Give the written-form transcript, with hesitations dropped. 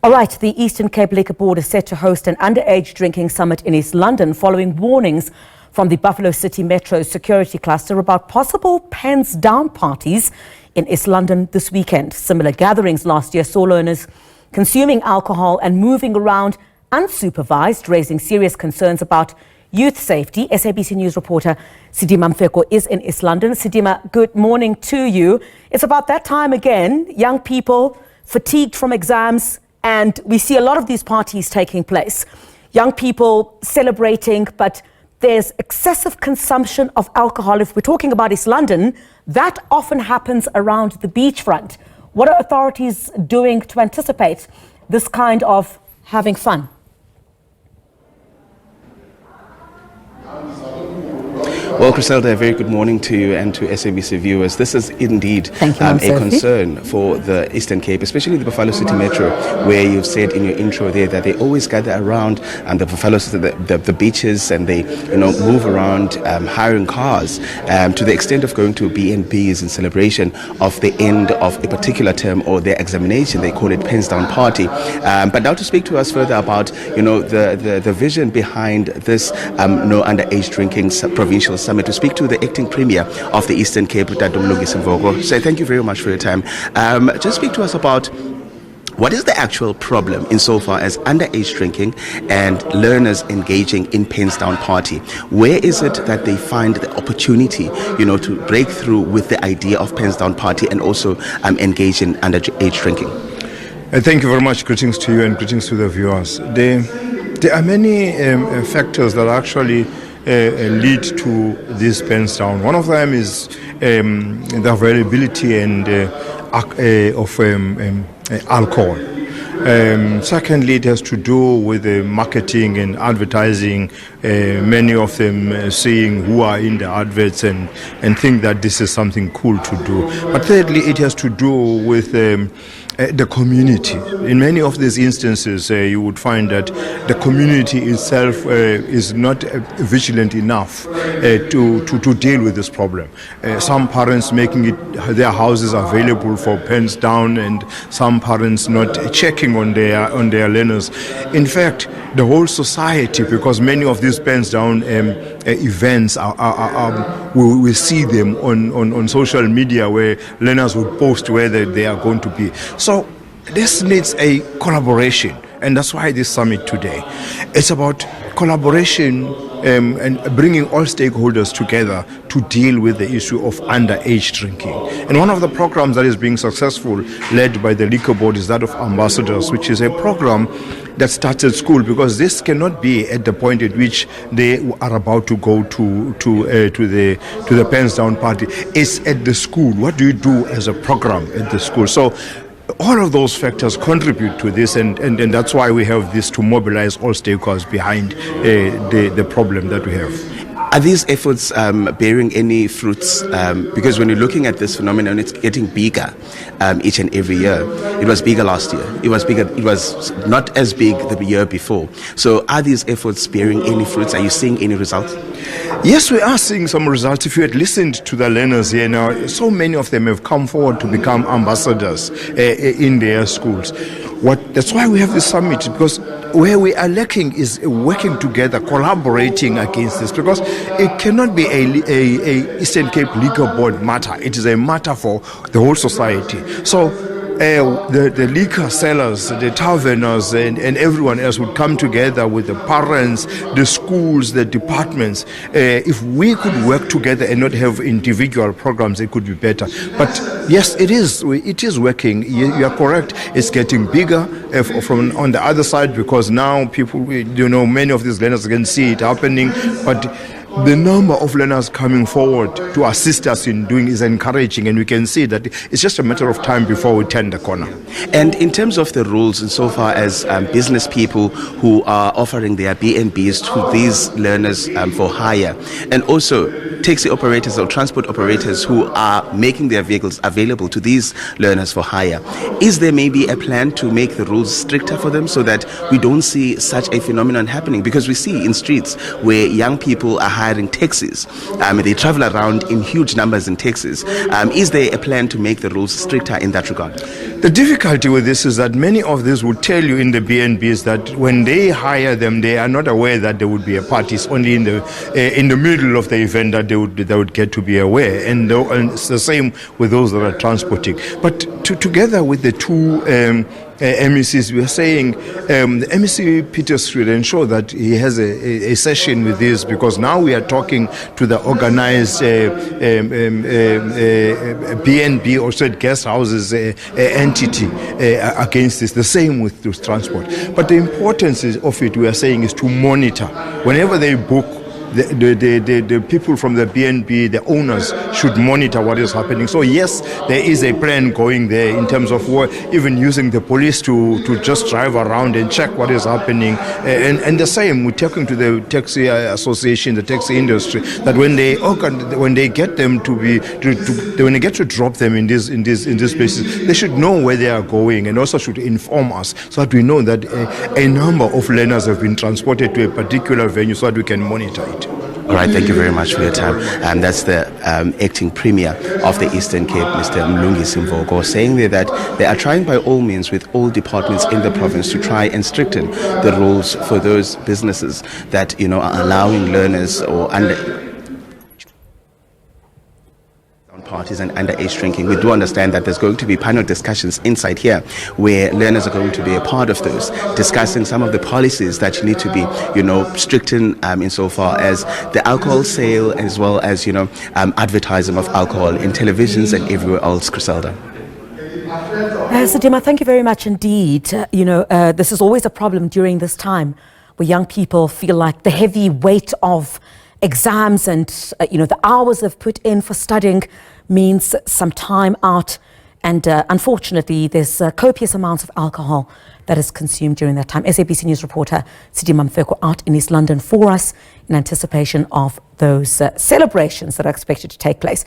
All right, the Eastern Cape Liquor Board is set to host an underage drinking summit in East London following warnings from the Buffalo City Metro security cluster about possible pens down parties in East London this weekend. Similar gatherings last year saw learners consuming alcohol and moving around unsupervised, raising serious concerns about youth safety. SABC News reporter Sidima Mfeko is in East London. Sidima, good morning to you. It's about that time again, young people fatigued from exams, and we see a lot of these parties taking place. Young people celebrating, but there's excessive consumption of alcohol. If we're talking about East London, that often happens around the beachfront. What are authorities doing to anticipate this kind of having fun? Well, Griselda, a very good morning to you and to SABC viewers. This is indeed a concern for the Eastern Cape, especially the Buffalo City Metro, where you've said in your intro there that they always gather around the Buffalo City, the beaches, and they move around hiring cars to the extent of going to B&Bs in celebration of the end of a particular term or their examination. They call it Pens Down Party. But now to speak to us further about the vision behind this no underage drinking provincial summit, to speak to the acting premier of the Eastern Cape, Mvogo. So thank you very much for your time. Just speak to us about what is the actual problem insofar as underage drinking and learners engaging in Pens Down Party. Where is it that they find the opportunity, to break through with the idea of Pens Down Party and also engage in underage drinking? Thank you very much. Greetings to you and greetings to the viewers. There are many factors that actually lead to this pens down. One of them is the availability and of alcohol. Secondly, it has to do with the marketing and advertising. Many of them seeing who are in the adverts and think that this is something cool to do. But thirdly, it has to do with the community. In many of these instances, you would find that the community itself is not vigilant enough to deal with this problem. Some parents making their houses available for pens down, and some parents not checking on their learners. In fact, the whole society, because many of these pens down events we see them on social media, where learners would post where they are going to be. So this needs a collaboration, and that's why this summit today. It's about collaboration and bringing all stakeholders together to deal with the issue of underage drinking. And one of the programs that is being successful, led by the Liquor Board, is that of Ambassadors, which is a program that starts at school, because this cannot be at the point at which they are about to go to the Pens Down Party. It's at the school. What do you do as a program at the school? So all of those factors contribute to this, and that's why we have this, to mobilize all stakeholders behind the problem that we have. Are these efforts bearing any fruits? Because when you're looking at this phenomenon, it's getting bigger each and every year. It was bigger last year. It was bigger. It was not as big the year before. So are these efforts bearing any fruits? Are you seeing any results? Yes, we are seeing some results. If you had listened to the learners here now, so many of them have come forward to become ambassadors in their schools. That's why we have this summit, because where we are lacking is working together, collaborating against this, because it cannot be a Eastern Cape Liquor Board matter. It is a matter for the whole society. So the liquor sellers, the taverners, and everyone else would come together with the parents, the schools, the departments. If we could work together and not have individual programs, it could be better. But yes, it is working. You are correct. It's getting bigger from on the other side, because now people, many of these learners can see it happening. But the number of learners coming forward to assist us in doing is encouraging, and we can see that it's just a matter of time before we turn the corner. And in terms of the rules, insofar as business people who are offering their B&Bs to these learners for hire, and also taxi operators or transport operators who are making their vehicles available to these learners for hire, is there maybe a plan to make the rules stricter for them so that we don't see such a phenomenon happening? Because we see in streets where young people are hiring hiring taxis. They travel around in huge numbers in taxis. Is there a plan to make the rules stricter in that regard? The difficulty with this is that many of these would tell you in the BNBs that when they hire them, they are not aware that there would be a party. It's only in the middle of the event that they would get to be aware. And it's the same with those that are transporting. But together with the two MECs, we are saying the MEC Peter should ensure that he has a session with this, because now we are talking to the organized BNB or said guest houses entity against this. The same with transport. But the importance of it, we are saying, is to monitor whenever they book. The people from the BNB, the owners, should monitor what is happening. So yes, there is a plan going there in terms of even using the police to just drive around and check what is happening. And the same, we're talking to the taxi association, the taxi industry, that when they get them when they get to drop them in these places, they should know where they are going, and also should inform us so that we know that a number of learners have been transported to a particular venue so that we can monitor it. All right, thank you very much for your time. That's the acting premier of the Eastern Cape, Mr. Mlungisi Mvoko, saying there that they are trying by all means with all departments in the province to try and stricten the rules for those businesses that, are allowing learners or parties and underage drinking. We do understand that there's going to be panel discussions inside here where learners are going to be a part of those, discussing some of the policies that need to be, strictened insofar as the alcohol sale, as well as, advertising of alcohol in televisions and everywhere else, Griselda. Sidima, thank you very much indeed. This is always a problem during this time where young people feel like the heavy weight of exams and, the hours they've put in for studying means some time out. And unfortunately, there's copious amounts of alcohol that is consumed during that time. SABC News reporter Sidima Mfeko out in East London for us in anticipation of those celebrations that are expected to take place.